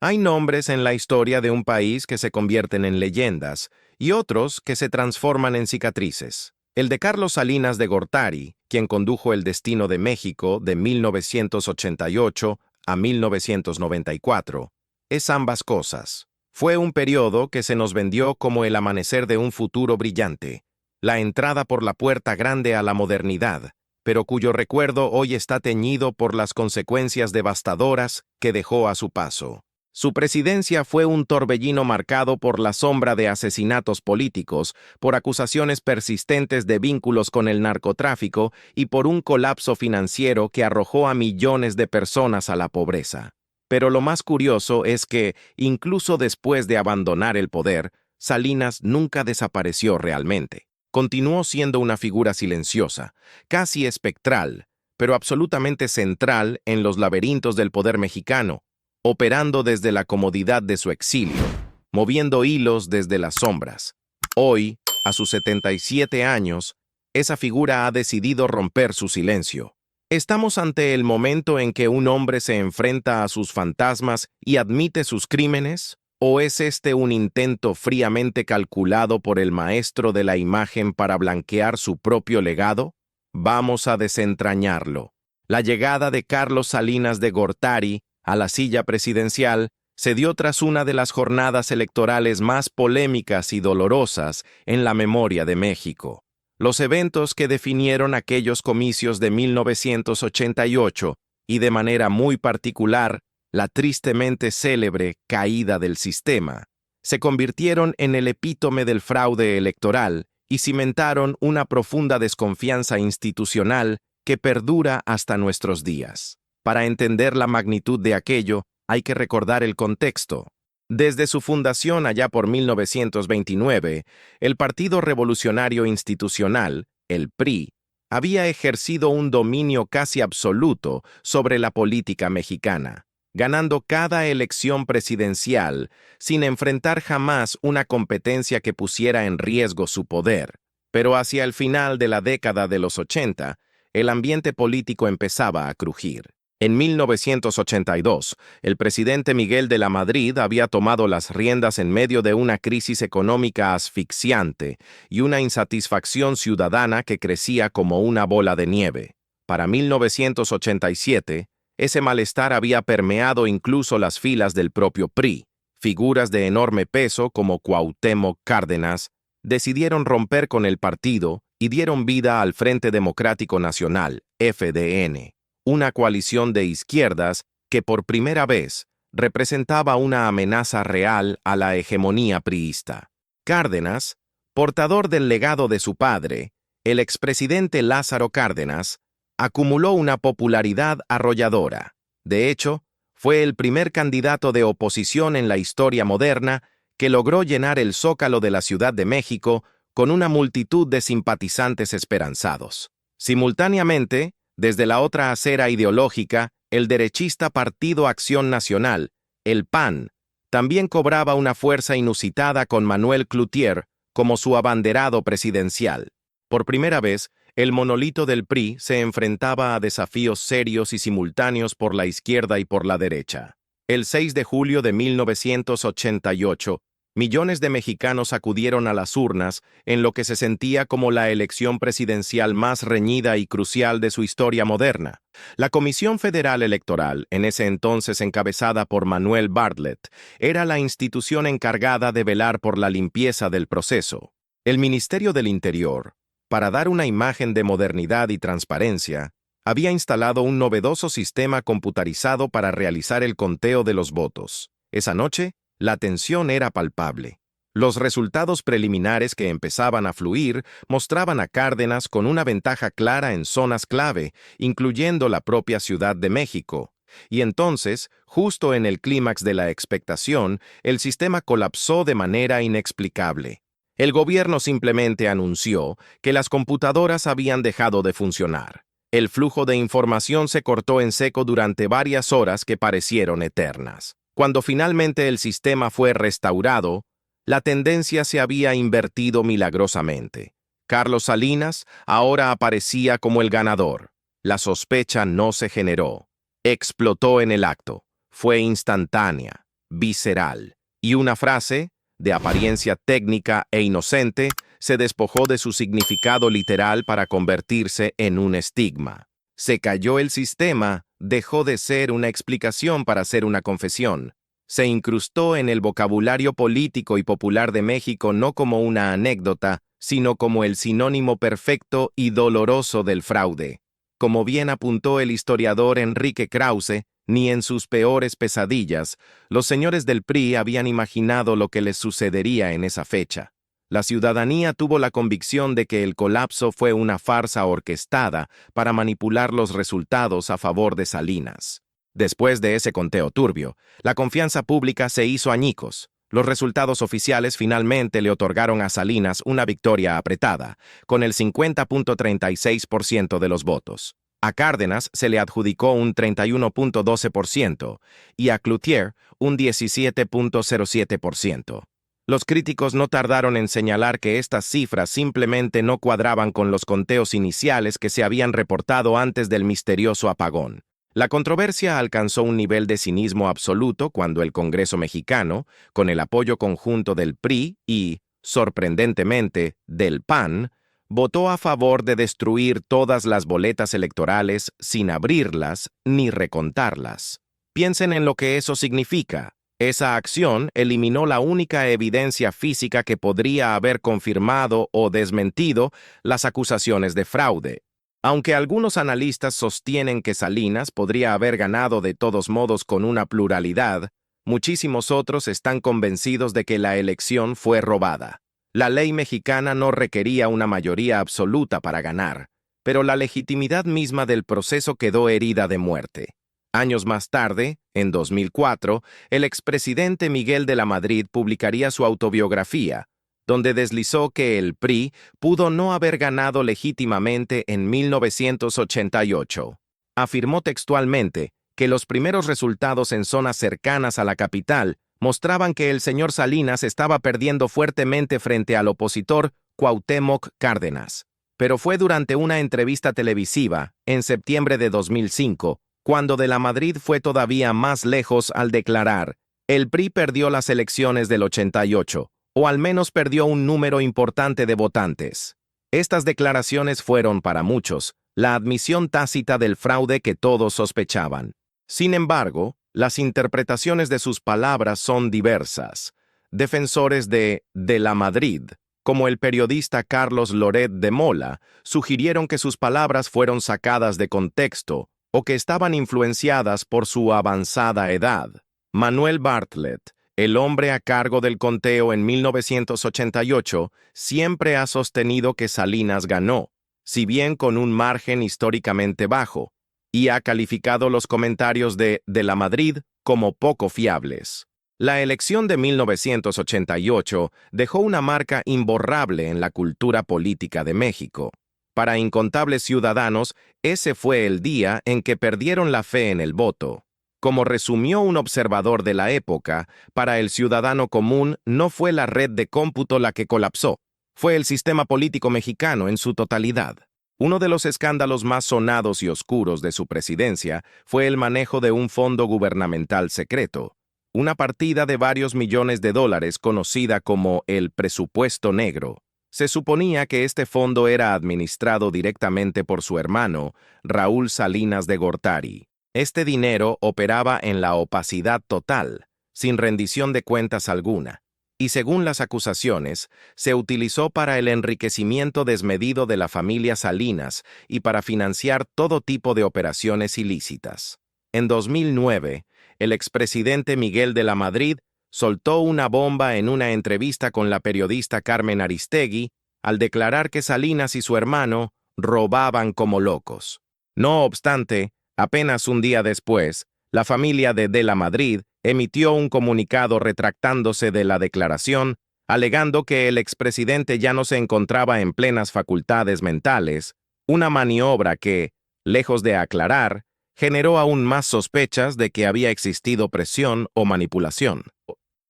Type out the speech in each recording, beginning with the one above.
Hay nombres en la historia de un país que se convierten en leyendas y otros que se transforman en cicatrices. El de Carlos Salinas de Gortari, quien condujo el destino de México de 1988 a 1994, es ambas cosas. Fue un periodo que se nos vendió como el amanecer de un futuro brillante, la entrada por la puerta grande a la modernidad, pero cuyo recuerdo hoy está teñido por las consecuencias devastadoras que dejó a su paso. Su presidencia fue un torbellino marcado por la sombra de asesinatos políticos, por acusaciones persistentes de vínculos con el narcotráfico y por un colapso financiero que arrojó a millones de personas a la pobreza. Pero lo más curioso es que, incluso después de abandonar el poder, Salinas nunca desapareció realmente. Continuó siendo una figura silenciosa, casi espectral, pero absolutamente central en los laberintos del poder mexicano, operando desde la comodidad de su exilio, moviendo hilos desde las sombras. Hoy, a sus 77 años, esa figura ha decidido romper su silencio. ¿Estamos ante el momento en que un hombre se enfrenta a sus fantasmas y admite sus crímenes? ¿O es este un intento fríamente calculado por el maestro de la imagen para blanquear su propio legado? Vamos a desentrañarlo. La llegada de Carlos Salinas de Gortari a la silla presidencial se dio tras una de las jornadas electorales más polémicas y dolorosas en la memoria de México. Los eventos que definieron aquellos comicios de 1988 y de manera muy particular la tristemente célebre caída del sistema, se convirtieron en el epítome del fraude electoral y cimentaron una profunda desconfianza institucional que perdura hasta nuestros días. Para entender la magnitud de aquello, hay que recordar el contexto. Desde su fundación allá por 1929, el Partido Revolucionario Institucional, el PRI, había ejercido un dominio casi absoluto sobre la política mexicana, ganando cada elección presidencial sin enfrentar jamás una competencia que pusiera en riesgo su poder. Pero hacia el final de la década de los 80, el ambiente político empezaba a crujir. En 1982, el presidente Miguel de la Madrid había tomado las riendas en medio de una crisis económica asfixiante y una insatisfacción ciudadana que crecía como una bola de nieve. Para 1987, ese malestar había permeado incluso las filas del propio PRI. Figuras de enorme peso como Cuauhtémoc Cárdenas decidieron romper con el partido y dieron vida al Frente Democrático Nacional, FDN, una coalición de izquierdas que por primera vez representaba una amenaza real a la hegemonía priista. Cárdenas, portador del legado de su padre, el expresidente Lázaro Cárdenas, acumuló una popularidad arrolladora. De hecho, fue el primer candidato de oposición en la historia moderna que logró llenar el zócalo de la Ciudad de México con una multitud de simpatizantes esperanzados. Simultáneamente, desde la otra acera ideológica, el derechista Partido Acción Nacional, el PAN, también cobraba una fuerza inusitada con Manuel Cloutier como su abanderado presidencial. Por primera vez, el monolito del PRI se enfrentaba a desafíos serios y simultáneos por la izquierda y por la derecha. El 6 de julio de 1988, millones de mexicanos acudieron a las urnas en lo que se sentía como la elección presidencial más reñida y crucial de su historia moderna. La Comisión Federal Electoral, en ese entonces encabezada por Manuel Bartlett, era la institución encargada de velar por la limpieza del proceso. El Ministerio del Interior, para dar una imagen de modernidad y transparencia, había instalado un novedoso sistema computarizado para realizar el conteo de los votos. Esa noche, la tensión era palpable. Los resultados preliminares que empezaban a fluir mostraban a Cárdenas con una ventaja clara en zonas clave, incluyendo la propia Ciudad de México. Y entonces, justo en el clímax de la expectación, el sistema colapsó de manera inexplicable. El gobierno simplemente anunció que las computadoras habían dejado de funcionar. El flujo de información se cortó en seco durante varias horas que parecieron eternas. Cuando finalmente el sistema fue restaurado, la tendencia se había invertido milagrosamente. Carlos Salinas ahora aparecía como el ganador. La sospecha no se generó. Explotó en el acto. Fue instantánea. visceral, y una frase, de apariencia técnica e inocente, se despojó de su significado literal para convertirse en un estigma. Se cayó el sistema, dejó de ser una explicación para ser una confesión. Se incrustó en el vocabulario político y popular de México no como una anécdota, sino como el sinónimo perfecto y doloroso del fraude. Como bien apuntó el historiador Enrique Krause, ni en sus peores pesadillas, los señores del PRI habían imaginado lo que les sucedería en esa fecha. La ciudadanía tuvo la convicción de que el colapso fue una farsa orquestada para manipular los resultados a favor de Salinas. Después de ese conteo turbio, la confianza pública se hizo añicos. Los resultados oficiales finalmente le otorgaron a Salinas una victoria apretada, con el 50.36% de los votos. A Cárdenas se le adjudicó un 31.12% y a Cloutier un 17.07%. Los críticos no tardaron en señalar que estas cifras simplemente no cuadraban con los conteos iniciales que se habían reportado antes del misterioso apagón. La controversia alcanzó un nivel de cinismo absoluto cuando el Congreso mexicano, con el apoyo conjunto del PRI y, sorprendentemente, del PAN, votó a favor de destruir todas las boletas electorales sin abrirlas ni recontarlas. Piensen en lo que eso significa. Esa acción eliminó la única evidencia física que podría haber confirmado o desmentido las acusaciones de fraude. Aunque algunos analistas sostienen que Salinas podría haber ganado de todos modos con una pluralidad, muchísimos otros están convencidos de que la elección fue robada. La ley mexicana no requería una mayoría absoluta para ganar, pero la legitimidad misma del proceso quedó herida de muerte. Años más tarde, en 2004, el expresidente Miguel de la Madrid publicaría su autobiografía, donde deslizó que el PRI pudo no haber ganado legítimamente en 1988. Afirmó textualmente que los primeros resultados en zonas cercanas a la capital mostraban que el señor Salinas estaba perdiendo fuertemente frente al opositor Cuauhtémoc Cárdenas. Pero fue durante una entrevista televisiva, en septiembre de 2005, cuando de la Madrid fue todavía más lejos al declarar: el PRI perdió las elecciones del 88, o al menos perdió un número importante de votantes. Estas declaraciones fueron, para muchos, la admisión tácita del fraude que todos sospechaban. Sin embargo, las interpretaciones de sus palabras son diversas. Defensores de la Madrid, como el periodista Carlos Loret de Mola, sugirieron que sus palabras fueron sacadas de contexto o que estaban influenciadas por su avanzada edad. Manuel Bartlett, el hombre a cargo del conteo en 1988, siempre ha sostenido que Salinas ganó, si bien con un margen históricamente bajo, y ha calificado los comentarios de la Madrid como poco fiables. La elección de 1988 dejó una marca imborrable en la cultura política de México. Para incontables ciudadanos, ese fue el día en que perdieron la fe en el voto. Como resumió un observador de la época, para el ciudadano común no fue la red de cómputo la que colapsó, fue el sistema político mexicano en su totalidad. Uno de los escándalos más sonados y oscuros de su presidencia fue el manejo de un fondo gubernamental secreto, una partida de varios millones de dólares conocida como el presupuesto negro. Se suponía que este fondo era administrado directamente por su hermano, Raúl Salinas de Gortari. Este dinero operaba en la opacidad total, sin rendición de cuentas alguna, y según las acusaciones, se utilizó para el enriquecimiento desmedido de la familia Salinas y para financiar todo tipo de operaciones ilícitas. En 2009, el expresidente Miguel de la Madrid soltó una bomba en una entrevista con la periodista Carmen Aristegui al declarar que Salinas y su hermano robaban como locos. No obstante, apenas un día después, la familia de la Madrid emitió un comunicado retractándose de la declaración, alegando que el expresidente ya no se encontraba en plenas facultades mentales, una maniobra que, lejos de aclarar, generó aún más sospechas de que había existido presión o manipulación.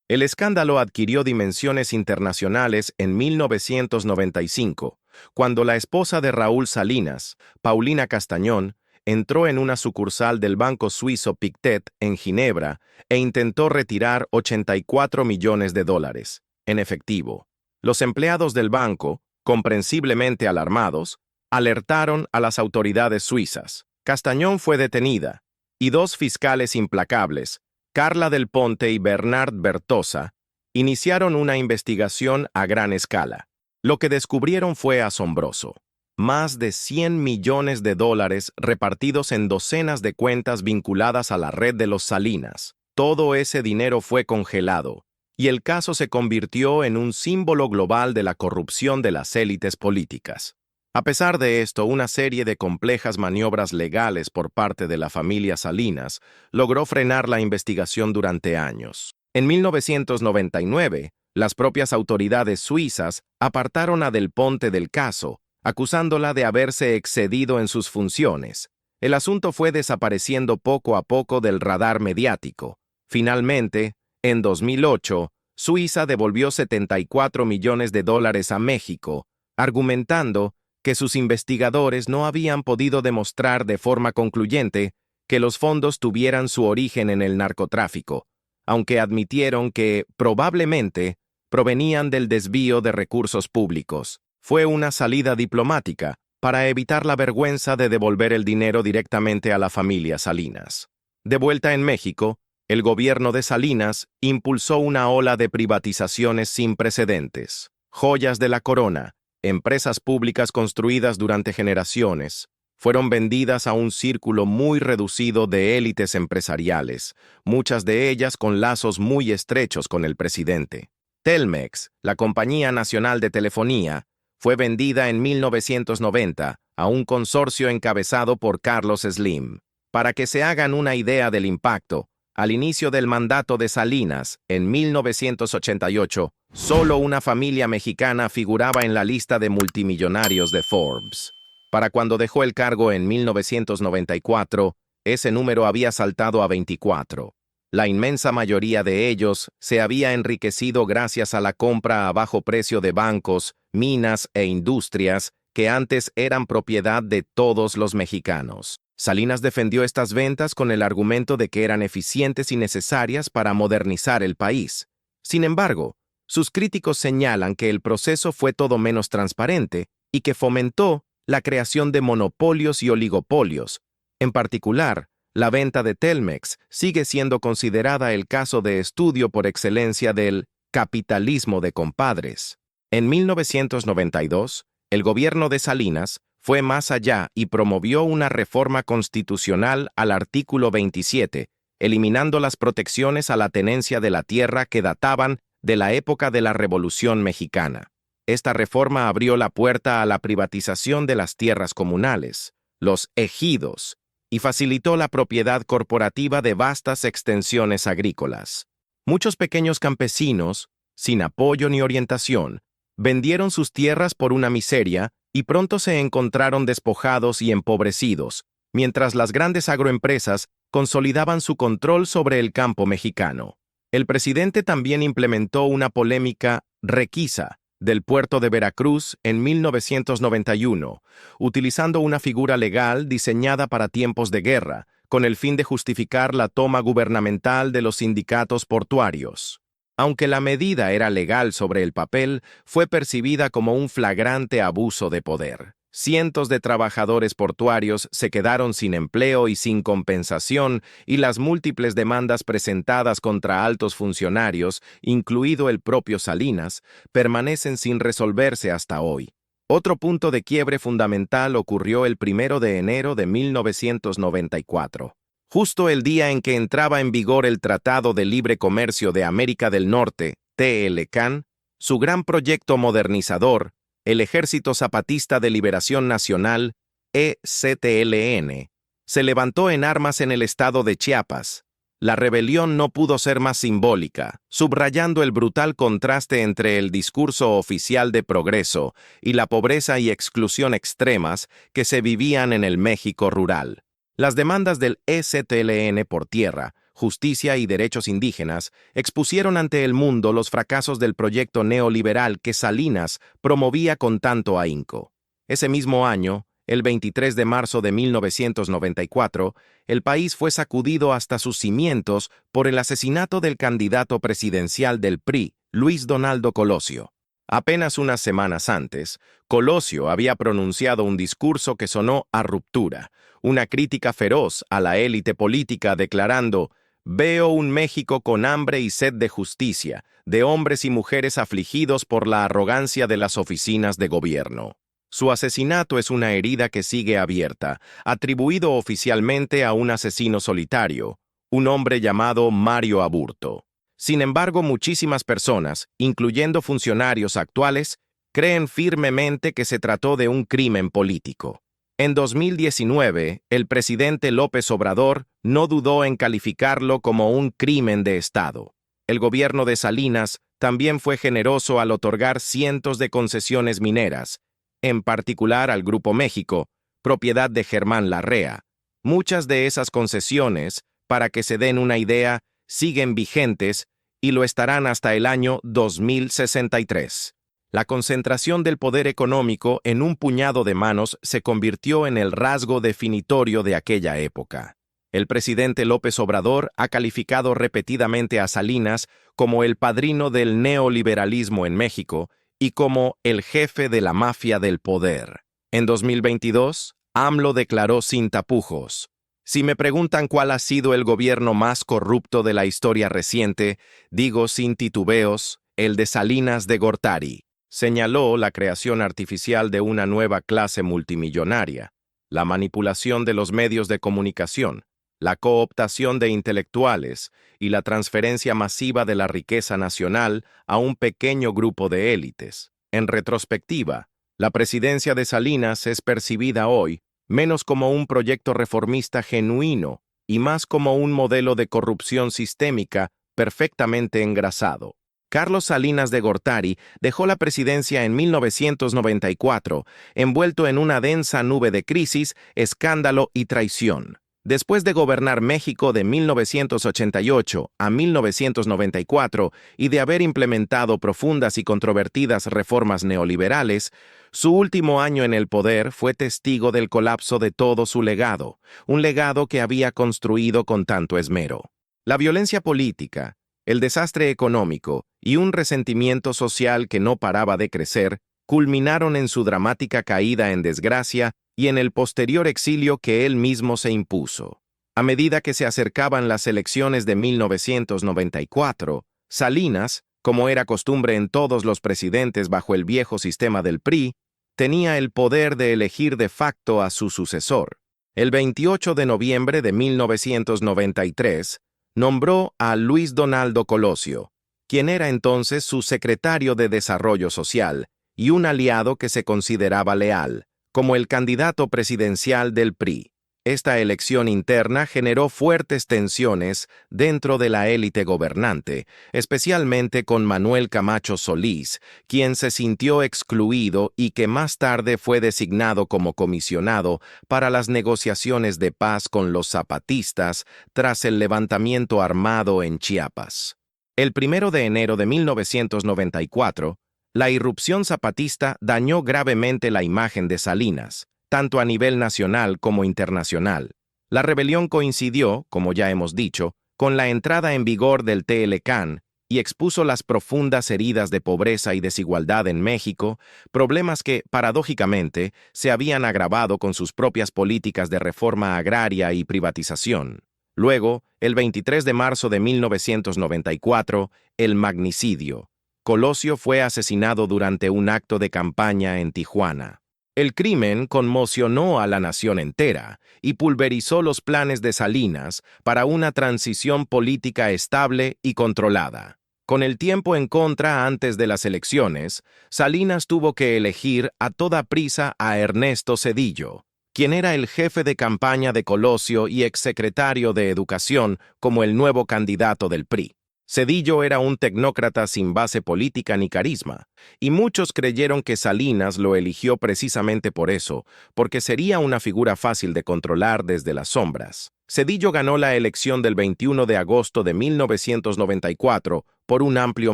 El escándalo adquirió dimensiones internacionales en 1995, cuando la esposa de Raúl Salinas, Paulina Castañón, entró en una sucursal del banco suizo Pictet en Ginebra e intentó retirar 84 millones de dólares en efectivo. Los empleados del banco, comprensiblemente alarmados, alertaron a las autoridades suizas. Castañón fue detenida, y dos fiscales implacables, Carla Del Ponte y Bernard Bertosa, iniciaron una investigación a gran escala. Lo que descubrieron fue asombroso. Más de 100 millones de dólares repartidos en docenas de cuentas vinculadas a la red de los Salinas. Todo ese dinero fue congelado, y el caso se convirtió en un símbolo global de la corrupción de las élites políticas. A pesar de esto, una serie de complejas maniobras legales por parte de la familia Salinas logró frenar la investigación durante años. En 1999, las propias autoridades suizas apartaron a Del Ponte del caso, acusándola de haberse excedido en sus funciones. El asunto fue desapareciendo poco a poco del radar mediático. Finalmente, en 2008, Suiza devolvió 74 millones de dólares a México, argumentando que sus investigadores no habían podido demostrar de forma concluyente que los fondos tuvieran su origen en el narcotráfico, aunque admitieron que, probablemente, provenían del desvío de recursos públicos. Fue una salida diplomática para evitar la vergüenza de devolver el dinero directamente a la familia Salinas. De vuelta en México, el gobierno de Salinas impulsó una ola de privatizaciones sin precedentes. Joyas de la corona, empresas públicas construidas durante generaciones, fueron vendidas a un círculo muy reducido de élites empresariales, muchas de ellas con lazos muy estrechos con el presidente. Telmex, la Compañía Nacional de Telefonía, fue vendida en 1990 a un consorcio encabezado por Carlos Slim. Para que se hagan una idea del impacto, al inicio del mandato de Salinas, en 1988, solo una familia mexicana figuraba en la lista de multimillonarios de Forbes. Para cuando dejó el cargo en 1994, ese número había saltado a 24. La inmensa mayoría de ellos se había enriquecido gracias a la compra a bajo precio de bancos, minas e industrias que antes eran propiedad de todos los mexicanos. Salinas defendió estas ventas con el argumento de que eran eficientes y necesarias para modernizar el país. Sin embargo, sus críticos señalan que el proceso fue todo menos transparente y que fomentó la creación de monopolios y oligopolios. En particular, la venta de Telmex sigue siendo considerada el caso de estudio por excelencia del capitalismo de compadres. En 1992, el gobierno de Salinas fue más allá y promovió una reforma constitucional al artículo 27, eliminando las protecciones a la tenencia de la tierra que databan de la época de la Revolución Mexicana. Esta reforma abrió la puerta a la privatización de las tierras comunales, los ejidos, y facilitó la propiedad corporativa de vastas extensiones agrícolas. Muchos pequeños campesinos, sin apoyo ni orientación, vendieron sus tierras por una miseria y pronto se encontraron despojados y empobrecidos, mientras las grandes agroempresas consolidaban su control sobre el campo mexicano. El presidente también implementó una polémica requisa del puerto de Veracruz en 1991, utilizando una figura legal diseñada para tiempos de guerra, con el fin de justificar la toma gubernamental de los sindicatos portuarios. Aunque la medida era legal sobre el papel, fue percibida como un flagrante abuso de poder. Cientos de trabajadores portuarios se quedaron sin empleo y sin compensación, y las múltiples demandas presentadas contra altos funcionarios, incluido el propio Salinas, permanecen sin resolverse hasta hoy. Otro punto de quiebre fundamental ocurrió el 1 de enero de 1994. Justo el día en que entraba en vigor el Tratado de Libre Comercio de América del Norte, TLCAN, su gran proyecto modernizador, el Ejército Zapatista de Liberación Nacional, EZLN, se levantó en armas en el estado de Chiapas. La rebelión no pudo ser más simbólica, subrayando el brutal contraste entre el discurso oficial de progreso y la pobreza y exclusión extremas que se vivían en el México rural. Las demandas del EZLN por tierra, justicia y derechos indígenas expusieron ante el mundo los fracasos del proyecto neoliberal que Salinas promovía con tanto ahínco. Ese mismo año, El 23 de marzo de 1994, el país fue sacudido hasta sus cimientos por el asesinato del candidato presidencial del PRI, Luis Donaldo Colosio. Apenas unas semanas antes, Colosio había pronunciado un discurso que sonó a ruptura, una crítica feroz a la élite política declarando: «Veo un México con hambre y sed de justicia, de hombres y mujeres afligidos por la arrogancia de las oficinas de gobierno». Su asesinato es una herida que sigue abierta, atribuido oficialmente a un asesino solitario, un hombre llamado Mario Aburto. Sin embargo, muchísimas personas, incluyendo funcionarios actuales, creen firmemente que se trató de un crimen político. En 2019, el presidente López Obrador no dudó en calificarlo como un crimen de Estado. El gobierno de Salinas también fue generoso al otorgar cientos de concesiones mineras, en particular al Grupo México, propiedad de Germán Larrea. Muchas de esas concesiones, para que se den una idea, siguen vigentes y lo estarán hasta el año 2063. La concentración del poder económico en un puñado de manos se convirtió en el rasgo definitorio de aquella época. El presidente López Obrador ha calificado repetidamente a Salinas como el padrino del neoliberalismo en México y como el jefe de la mafia del poder. En 2022, AMLO declaró sin tapujos: «Si me preguntan cuál ha sido el gobierno más corrupto de la historia reciente, digo sin titubeos, el de Salinas de Gortari». Señaló la creación artificial de una nueva clase multimillonaria, la manipulación de los medios de comunicación, la cooptación de intelectuales y la transferencia masiva de la riqueza nacional a un pequeño grupo de élites. En retrospectiva, la presidencia de Salinas es percibida hoy menos como un proyecto reformista genuino y más como un modelo de corrupción sistémica perfectamente engrasado. Carlos Salinas de Gortari dejó la presidencia en 1994, envuelto en una densa nube de crisis, escándalo y traición. Después de gobernar México de 1988 a 1994 y de haber implementado profundas y controvertidas reformas neoliberales, su último año en el poder fue testigo del colapso de todo su legado, un legado que había construido con tanto esmero. La violencia política, el desastre económico y un resentimiento social que no paraba de crecer culminaron en su dramática caída en desgracia y en el posterior exilio que él mismo se impuso. A medida que se acercaban las elecciones de 1994, Salinas, como era costumbre en todos los presidentes bajo el viejo sistema del PRI, tenía el poder de elegir de facto a su sucesor. El 28 de noviembre de 1993, nombró a Luis Donaldo Colosio, quien era entonces su secretario de Desarrollo Social y un aliado que se consideraba leal, como el candidato presidencial del PRI. Esta elección interna generó fuertes tensiones dentro de la élite gobernante, especialmente con Manuel Camacho Solís, quien se sintió excluido y que más tarde fue designado como comisionado para las negociaciones de paz con los zapatistas tras el levantamiento armado en Chiapas. El 1 de enero de 1994, la irrupción zapatista dañó gravemente la imagen de Salinas, tanto a nivel nacional como internacional. La rebelión coincidió, como ya hemos dicho, con la entrada en vigor del TLCAN y expuso las profundas heridas de pobreza y desigualdad en México, problemas que, paradójicamente, se habían agravado con sus propias políticas de reforma agraria y privatización. Luego, el 23 de marzo de 1994, el magnicidio. Colosio fue asesinado durante un acto de campaña en Tijuana. El crimen conmocionó a la nación entera y pulverizó los planes de Salinas para una transición política estable y controlada. Con el tiempo en contra antes de las elecciones, Salinas tuvo que elegir a toda prisa a Ernesto Zedillo, quien era el jefe de campaña de Colosio y exsecretario de Educación, como el nuevo candidato del PRI. Zedillo era un tecnócrata sin base política ni carisma, y muchos creyeron que Salinas lo eligió precisamente por eso, porque sería una figura fácil de controlar desde las sombras. Zedillo ganó la elección del 21 de agosto de 1994 por un amplio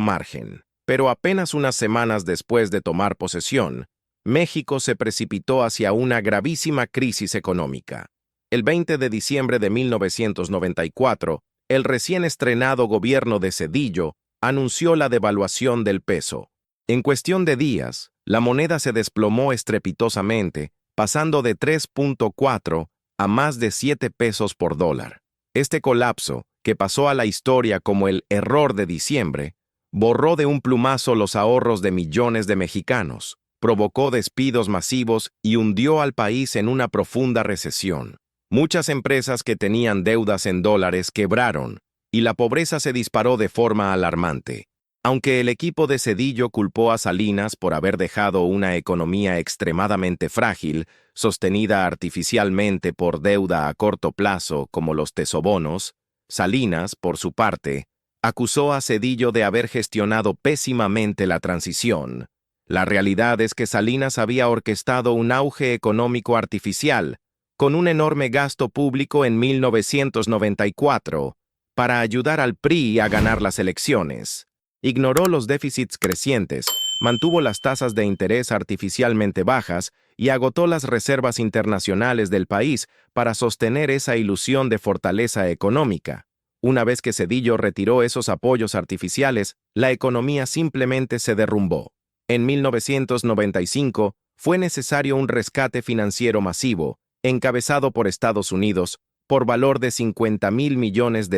margen, pero apenas unas semanas después de tomar posesión, México se precipitó hacia una gravísima crisis económica. El 20 de diciembre de 1994, el recién estrenado gobierno de Zedillo anunció la devaluación del peso. En cuestión de días, la moneda se desplomó estrepitosamente, pasando de 3.4 a más de 7 pesos por dólar. Este colapso, que pasó a la historia como el error de diciembre, borró de un plumazo los ahorros de millones de mexicanos, provocó despidos masivos y hundió al país en una profunda recesión. Muchas empresas que tenían deudas en dólares quebraron, y la pobreza se disparó de forma alarmante. Aunque el equipo de Zedillo culpó a Salinas por haber dejado una economía extremadamente frágil, sostenida artificialmente por deuda a corto plazo como los tesobonos, Salinas, por su parte, acusó a Zedillo de haber gestionado pésimamente la transición. La realidad es que Salinas había orquestado un auge económico artificial, con un enorme gasto público en 1994, para ayudar al PRI a ganar las elecciones. Ignoró los déficits crecientes, mantuvo las tasas de interés artificialmente bajas y agotó las reservas internacionales del país para sostener esa ilusión de fortaleza económica. Una vez que Zedillo retiró esos apoyos artificiales, la economía simplemente se derrumbó. En 1995 fue necesario un rescate financiero masivo, encabezado por Estados Unidos, por valor de $50,000 millones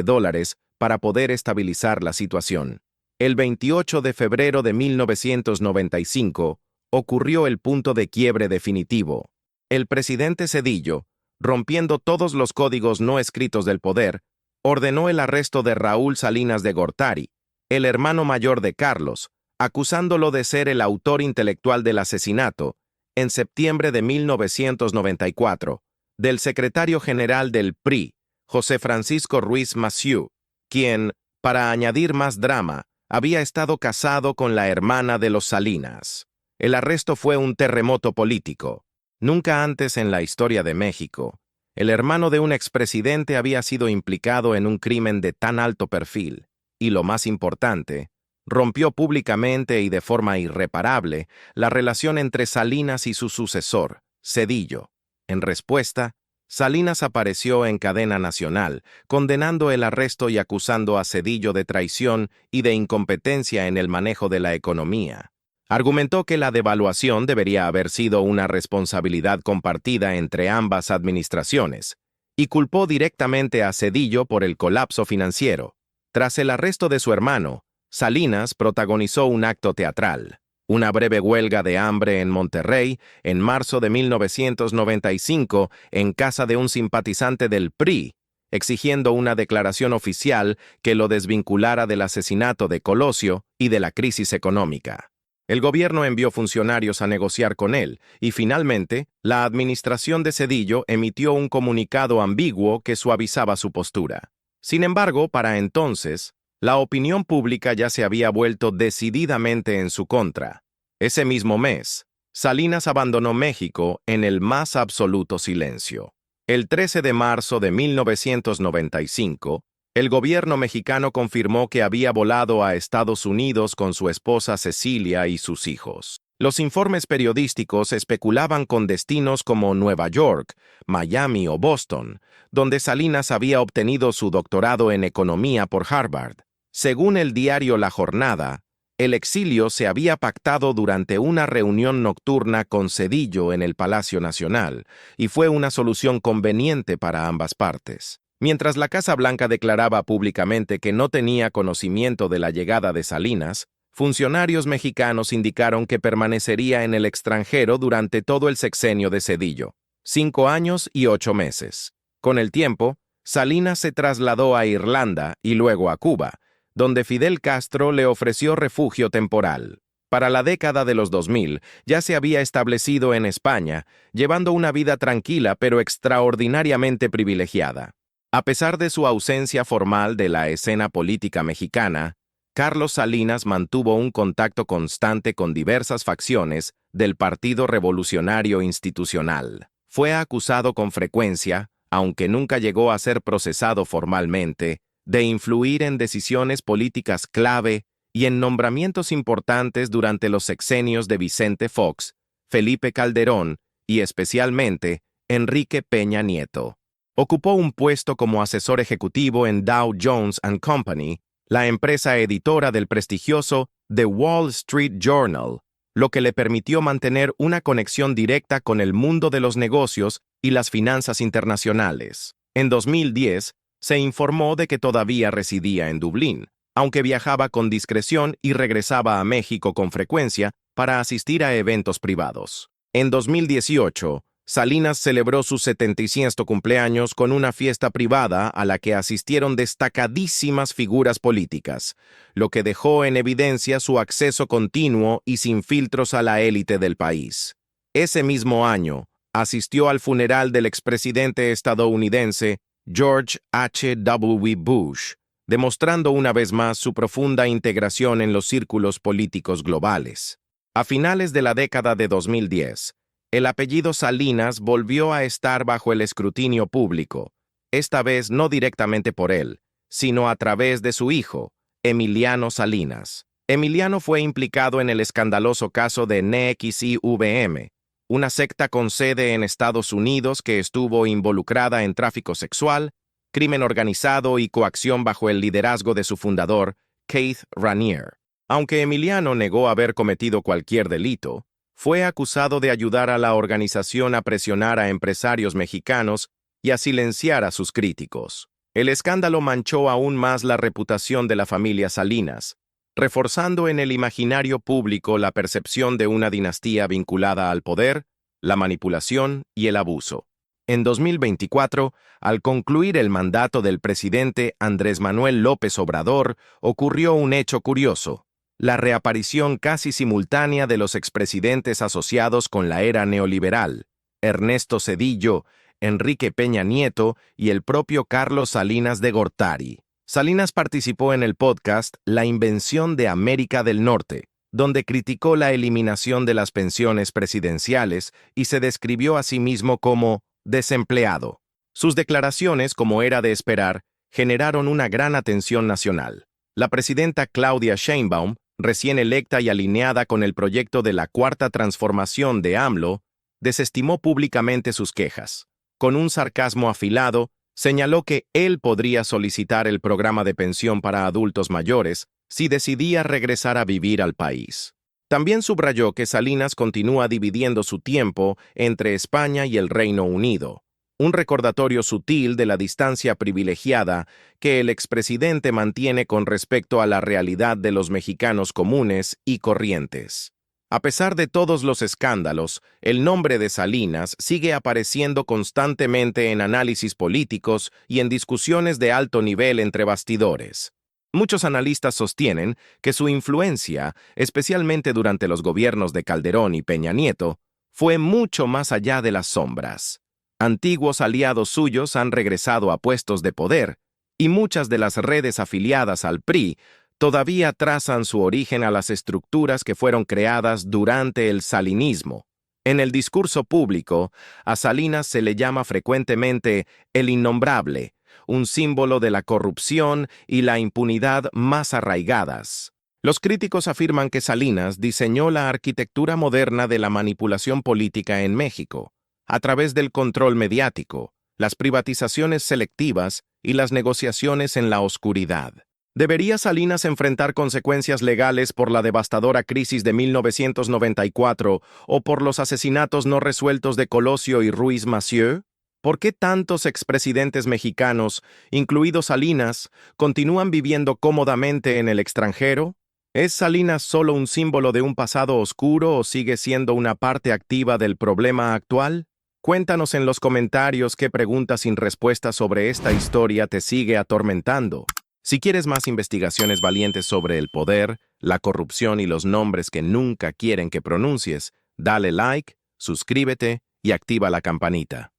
para poder estabilizar la situación. El 28 de febrero de 1995 ocurrió el punto de quiebre definitivo. El presidente Zedillo, rompiendo todos los códigos no escritos del poder, ordenó el arresto de Raúl Salinas de Gortari, el hermano mayor de Carlos, acusándolo de ser el autor intelectual del asesinato, en septiembre de 1994, del secretario general del PRI, José Francisco Ruiz Massieu, quien, para añadir más drama, había estado casado con la hermana de los Salinas. El arresto fue un terremoto político. Nunca antes en la historia de México, el hermano de un expresidente había sido implicado en un crimen de tan alto perfil, y lo más importante, rompió públicamente y de forma irreparable la relación entre Salinas y su sucesor, Zedillo. En respuesta, Salinas apareció en cadena nacional, condenando el arresto y acusando a Zedillo de traición y de incompetencia en el manejo de la economía. Argumentó que la devaluación debería haber sido una responsabilidad compartida entre ambas administraciones, y culpó directamente a Zedillo por el colapso financiero. Tras el arresto de su hermano, Salinas protagonizó un acto teatral, una breve huelga de hambre en Monterrey en marzo de 1995 en casa de un simpatizante del PRI, exigiendo una declaración oficial que lo desvinculara del asesinato de Colosio y de la crisis económica. El gobierno envió funcionarios a negociar con él y finalmente la administración de Zedillo emitió un comunicado ambiguo que suavizaba su postura. Sin embargo, para entonces, la opinión pública ya se había vuelto decididamente en su contra. Ese mismo mes, Salinas abandonó México en el más absoluto silencio. El 13 de marzo de 1995, el gobierno mexicano confirmó que había volado a Estados Unidos con su esposa Cecilia y sus hijos. Los informes periodísticos especulaban con destinos como Nueva York, Miami o Boston, donde Salinas había obtenido su doctorado en economía por Harvard. Según el diario La Jornada, el exilio se había pactado durante una reunión nocturna con Zedillo en el Palacio Nacional y fue una solución conveniente para ambas partes. Mientras la Casa Blanca declaraba públicamente que no tenía conocimiento de la llegada de Salinas, funcionarios mexicanos indicaron que permanecería en el extranjero durante todo el sexenio de Zedillo, 5 años y 8 meses. Con el tiempo, Salinas se trasladó a Irlanda y luego a Cuba, donde Fidel Castro le ofreció refugio temporal. Para la década de los 2000, ya se había establecido en España, llevando una vida tranquila pero extraordinariamente privilegiada. A pesar de su ausencia formal de la escena política mexicana, Carlos Salinas mantuvo un contacto constante con diversas facciones del Partido Revolucionario Institucional. Fue acusado con frecuencia, aunque nunca llegó a ser procesado formalmente, de influir en decisiones políticas clave y en nombramientos importantes durante los sexenios de Vicente Fox, Felipe Calderón y, especialmente, Enrique Peña Nieto. Ocupó un puesto como asesor ejecutivo en Dow Jones and Company, la empresa editora del prestigioso The Wall Street Journal, lo que le permitió mantener una conexión directa con el mundo de los negocios y las finanzas internacionales. En 2010, se informó de que todavía residía en Dublín, aunque viajaba con discreción y regresaba a México con frecuencia para asistir a eventos privados. En 2018, Salinas celebró su 75º cumpleaños con una fiesta privada a la que asistieron destacadísimas figuras políticas, lo que dejó en evidencia su acceso continuo y sin filtros a la élite del país. Ese mismo año, asistió al funeral del expresidente estadounidense George H. W. Bush, demostrando una vez más su profunda integración en los círculos políticos globales. A finales de la década de 2010, el apellido Salinas volvió a estar bajo el escrutinio público, esta vez no directamente por él, sino a través de su hijo, Emiliano Salinas. Emiliano fue implicado en el escandaloso caso de NXIVM, una secta con sede en Estados Unidos que estuvo involucrada en tráfico sexual, crimen organizado y coacción bajo el liderazgo de su fundador, Keith Raniere. Aunque Emiliano negó haber cometido cualquier delito, fue acusado de ayudar a la organización a presionar a empresarios mexicanos y a silenciar a sus críticos. El escándalo manchó aún más la reputación de la familia Salinas, reforzando en el imaginario público la percepción de una dinastía vinculada al poder, la manipulación y el abuso. En 2024, al concluir el mandato del presidente Andrés Manuel López Obrador, ocurrió un hecho curioso: la reaparición casi simultánea de los expresidentes asociados con la era neoliberal, Ernesto Zedillo, Enrique Peña Nieto y el propio Carlos Salinas de Gortari. Salinas participó en el podcast La Invención de América del Norte, donde criticó la eliminación de las pensiones presidenciales y se describió a sí mismo como desempleado. Sus declaraciones, como era de esperar, generaron una gran atención nacional. La presidenta Claudia Sheinbaum, recién electa y alineada con el proyecto de la Cuarta Transformación de AMLO, desestimó públicamente sus quejas. Con un sarcasmo afilado, señaló que él podría solicitar el programa de pensión para adultos mayores si decidía regresar a vivir al país. También subrayó que Salinas continúa dividiendo su tiempo entre España y el Reino Unido, un recordatorio sutil de la distancia privilegiada que el expresidente mantiene con respecto a la realidad de los mexicanos comunes y corrientes. A pesar de todos los escándalos, el nombre de Salinas sigue apareciendo constantemente en análisis políticos y en discusiones de alto nivel entre bastidores. Muchos analistas sostienen que su influencia, especialmente durante los gobiernos de Calderón y Peña Nieto, fue mucho más allá de las sombras. Antiguos aliados suyos han regresado a puestos de poder, y muchas de las redes afiliadas al PRI todavía trazan su origen a las estructuras que fueron creadas durante el salinismo. En el discurso público, a Salinas se le llama frecuentemente el innombrable, un símbolo de la corrupción y la impunidad más arraigadas. Los críticos afirman que Salinas diseñó la arquitectura moderna de la manipulación política en México, a través del control mediático, las privatizaciones selectivas y las negociaciones en la oscuridad. ¿Debería Salinas enfrentar consecuencias legales por la devastadora crisis de 1994 o por los asesinatos no resueltos de Colosio y Ruiz Massieu? ¿Por qué tantos expresidentes mexicanos, incluidos Salinas, continúan viviendo cómodamente en el extranjero? ¿Es Salinas solo un símbolo de un pasado oscuro o sigue siendo una parte activa del problema actual? Cuéntanos en los comentarios qué pregunta sin respuesta sobre esta historia te sigue atormentando. Si quieres más investigaciones valientes sobre el poder, la corrupción y los nombres que nunca quieren que pronuncies, dale like, suscríbete y activa la campanita.